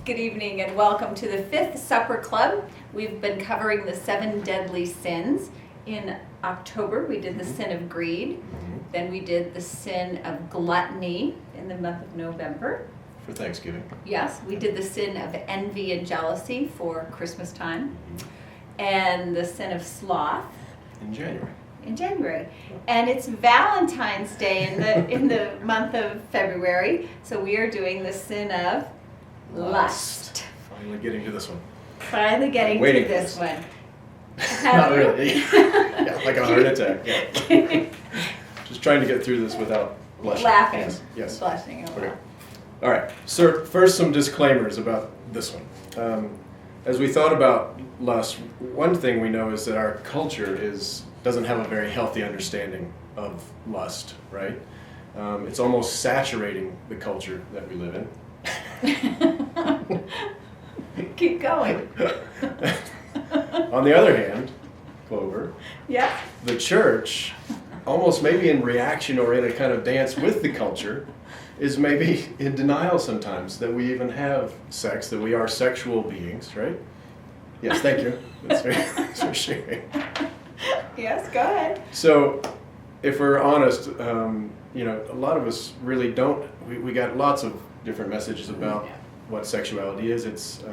Good evening and welcome to the Fifth Supper Club. We've been covering the 7 deadly sins. In October, we did the sin of greed. Then we did the sin of gluttony in the month of November. For Thanksgiving. Yes, we did the sin of envy and jealousy for Christmas time. And the sin of sloth. In January. And it's Valentine's Day in the month of February. So we are doing the sin of lust. Finally getting to this one. Finally getting to this one. Not really. Yeah, like a heart attack. Yeah. Just trying to get through this without blushing. Laughing. Yes. Blushing. Okay. All right. So first, some disclaimers about this one. As we thought about lust, one thing we know is that our culture doesn't have a very healthy understanding of lust, right? It's almost saturating the culture that we live in. Keep going. On the other hand, Clover, Yeah. the church, almost maybe in reaction or in a kind of dance with the culture, is maybe in denial sometimes that we even have sex, that we are sexual beings, right? Yes, thank you. Thanks for sharing. Yes, go ahead. So, if we're honest, a lot of us really don't. We got lots of different messages about what sexuality is. It's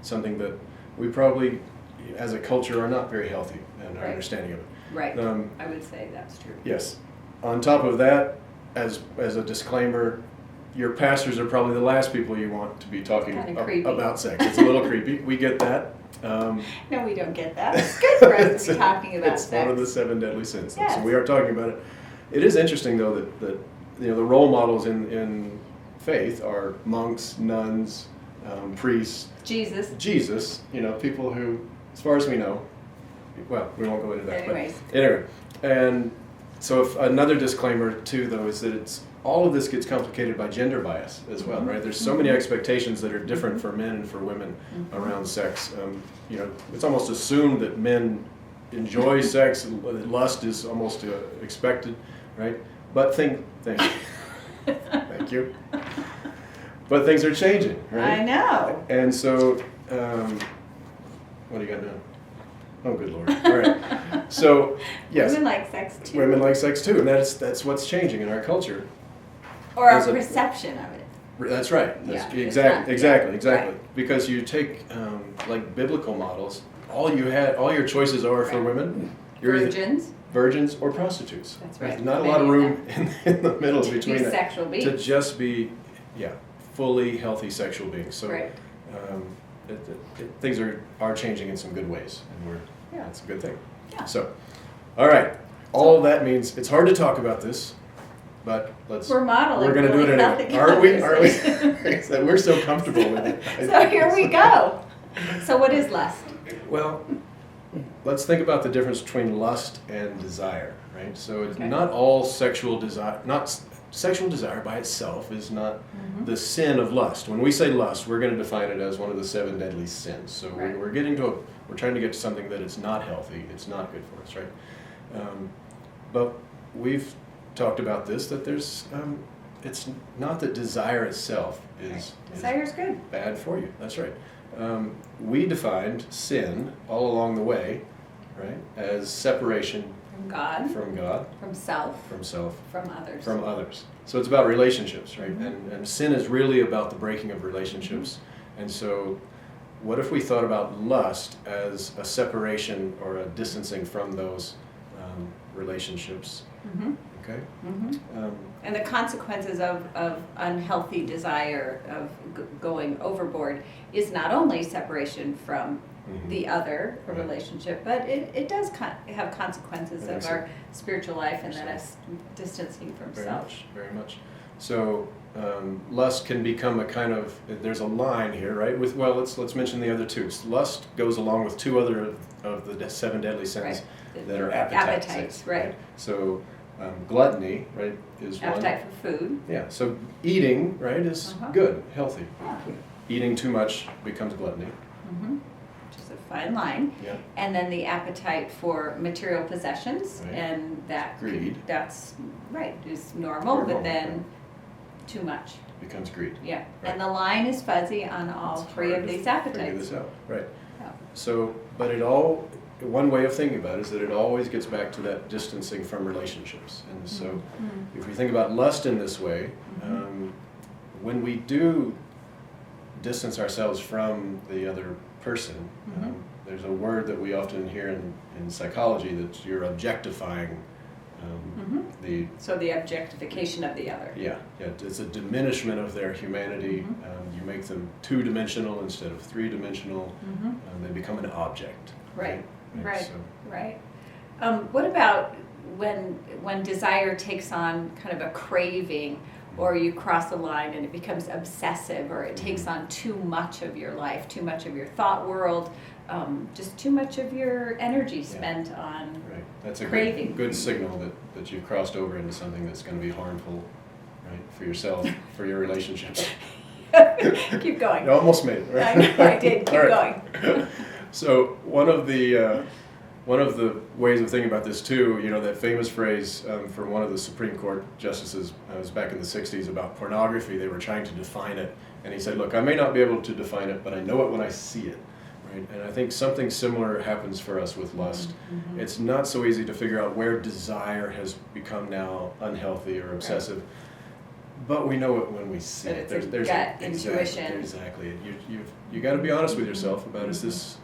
something that we probably, as a culture, are not very healthy in our understanding of it. Right. I would say that's true. Yes. On top of that, as a disclaimer, your pastors are probably the last people you want to be talking about sex. It's a little creepy. We get that. No, we don't get that. It's good for us to be talking about it's sex. It's one of the 7 deadly sins. Yes. So we are talking about it. It is interesting, though, that the role models in faith are monks, nuns, priests. Jesus. People who, as far as we know, well, we won't go into that. Anyways. But anyway, and so if another disclaimer too, though, is that all of this gets complicated by gender bias as well, right? There's so many expectations that are different for men and for women around sex. It's almost assumed that men enjoy sex, and lust is almost expected, right? But thank you. But things are changing, right? I know. And so, what do you got now? Oh, good Lord. All right. So, yes. Women like sex too. Women like sex too, and that's what's changing in our culture. Or our perception of it. That's right. Exactly. Right. Because you take like biblical models, all your choices are for women. You're virgins or prostitutes. That's right. There's not a lot of room in the middle between that. Sexual beings. To just be, fully healthy sexual beings. So, right. Things are changing in some good ways, and that's a good thing. Yeah. So, all right. All that means it's hard to talk about this, but we're modeling. We're going to do it anyway. Are we? We're so comfortable with it. So here we go. So what is lust? Well, let's think about the difference between lust and desire, right? So it's not all sexual desire. Sexual desire by itself is not the sin of lust. When we say lust, we're going to define it as one of the 7 deadly sins. So we're trying to get to something that it's not healthy, it's not good for us, right? But we've talked about this, that there's, it's not that desire itself is Desire's good. Bad for you. That's right. We defined sin all along the way, right, as separation from God, from self, from others. So it's about relationships, right? And sin is really about the breaking of relationships. And so what if we thought about lust as a separation or a distancing from those relationships? Okay? And the consequences of unhealthy desire, of going overboard, is not only separation from the other relationship, but it does have consequences of our spiritual life, and that us distancing from self. Very much. So lust can become a kind of, there's a line here, right? Let's mention the other two. Lust goes along with 2 other of the 7 deadly sins that are appetites, right? So gluttony, right, is appetite for food. Yeah. So eating, right, is good, healthy. Yeah. Eating too much becomes gluttony. Which is a fine line. Yeah. And then the appetite for material possessions, and that greed. That's right. Is normal, but then too much. becomes greed. Yeah, Right. and the line is fuzzy on all It's three hard of to these figure appetites. this out. Right. Yeah. So, but one way of thinking about it is that it always gets back to that distancing from relationships. And so if we think about lust in this way, when we do distance ourselves from the other person, there's a word that we often hear in psychology that you're objectifying So the objectification of the other. Yeah, it's a diminishment of their humanity. You make them two-dimensional instead of three-dimensional. They become an object. Right. So, Right. What about when desire takes on kind of a craving, or you cross a line and it becomes obsessive, or it takes on too much of your life, too much of your thought world, just too much of your energy spent on right. That's a craving. good signal that you've crossed over into something that's going to be harmful, right, for yourself, for your relationships. Keep going. You almost made it, right? I did. Keep right. going. So one of the ways of thinking about this too, that famous phrase from one of the Supreme Court justices was back in the 60s about pornography. They were trying to define it, and he said, look, I may not be able to define it, but I know it when I see it. Right? And I think something similar happens for us with lust. It's not so easy to figure out where desire has become now unhealthy or obsessive, but we know it when we see it. There's gut intuition. Exactly. You got to be honest with yourself about, is this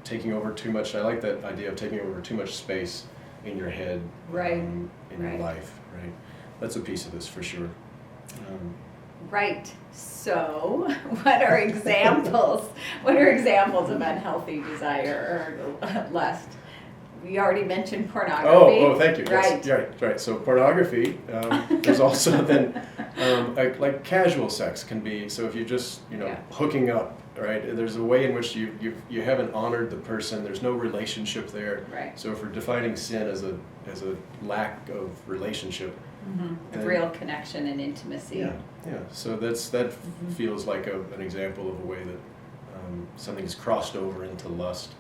taking over too much? I like that idea of taking over too much space in your head, in your life. Right. That's a piece of this for sure. Right. So, what are examples? What are examples of unhealthy desire or lust? We already mentioned pornography. Oh, thank you. Right. Yes, right. So pornography. There's also then like casual sex can be. So if you're just hooking up, right? There's a way in which you haven't honored the person. There's no relationship there. Right. So if we're defining sin as a lack of relationship, of real connection and intimacy. Yeah. So that feels like an example of a way that something's crossed over into lust.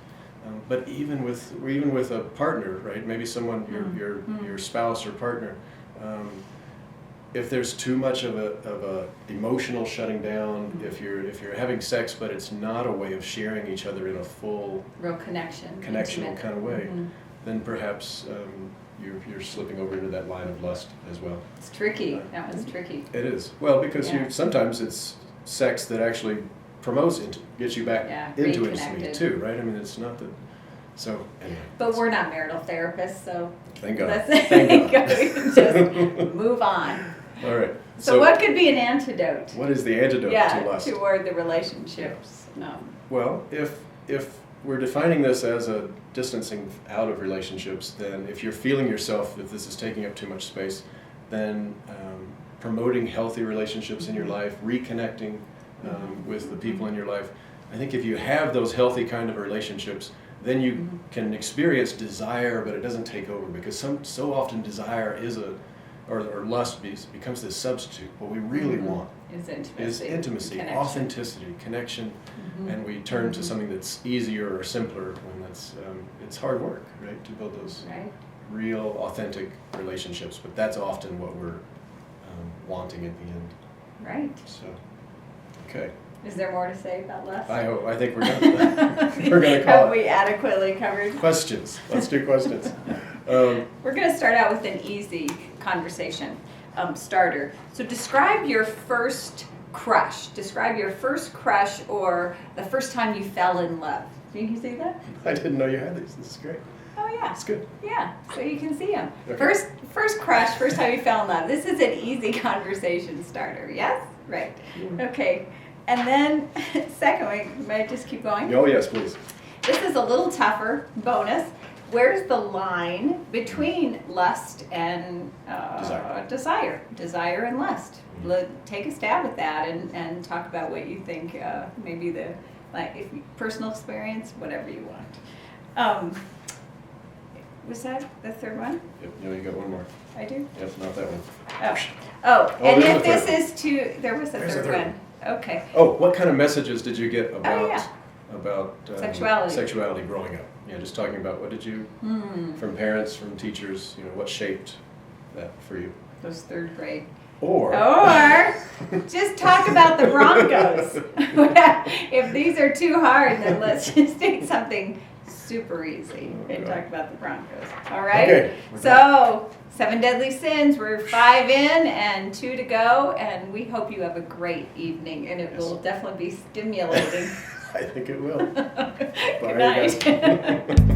But even with a partner, right? Maybe someone, your spouse or partner, if there's too much of a emotional shutting down, if you're having sex but it's not a way of sharing each other in a full real connectional kind of way, then perhaps you're slipping over into that line of lust as well. It's tricky. That one's tricky. It is. Well, because sometimes it's sex that actually gets you back into intimacy too, right? I mean, it's not that. So anyway. But we're not marital therapists, so thank God. Thank God. We can just move on. All right. So what could be an antidote? What is the antidote to lust? Toward the relationships. Well, if we're defining this as a distancing out of relationships, then if you're feeling yourself, if this is taking up too much space, then promoting healthy relationships in your life, reconnecting with the people in your life. I think if you have those healthy kind of relationships, then you can experience desire, but it doesn't take over, because so often desire or lust becomes this substitute. What we really want is intimacy, authenticity, connection, and we turn to something that's easier or simpler when it's hard work, right, to build those real, authentic relationships. But that's often what we're wanting at the end. Right. So, okay. Is there more to say about lust? I think we're going to call Have we adequately covered? Questions. Let's do questions. We're going to start out with an easy conversation starter. So describe your first crush. Describe your first crush or the first time you fell in love. Can you see that? I didn't know you had these. This is great. Oh yeah. It's good. Yeah, so you can see them. Okay. First crush, first time you fell in love. This is an easy conversation starter, yes? Right. Okay. And then, second one, may I just keep going? Oh, yes, please. This is a little tougher, bonus. Where's the line between lust and desire? Desire and lust. Take a stab at that and talk about what you think, maybe if personal experience, whatever you want. Was that the third one? Yep, you got one more. I do? Yep, not that one. And if this is there was a third one. Okay. Oh, what kind of messages did you get about sexuality growing up? Yeah, just talking about what did you, from parents, from teachers, what shaped that for you? Those third grade. Or just talk about the Broncos. If these are too hard, then let's just take something super easy and talk about the Broncos. All right? Okay. So, 7 deadly sins. We're 5 in and 2 to go. And we hope you have a great evening. And it will definitely be stimulating. I think it will. Good night.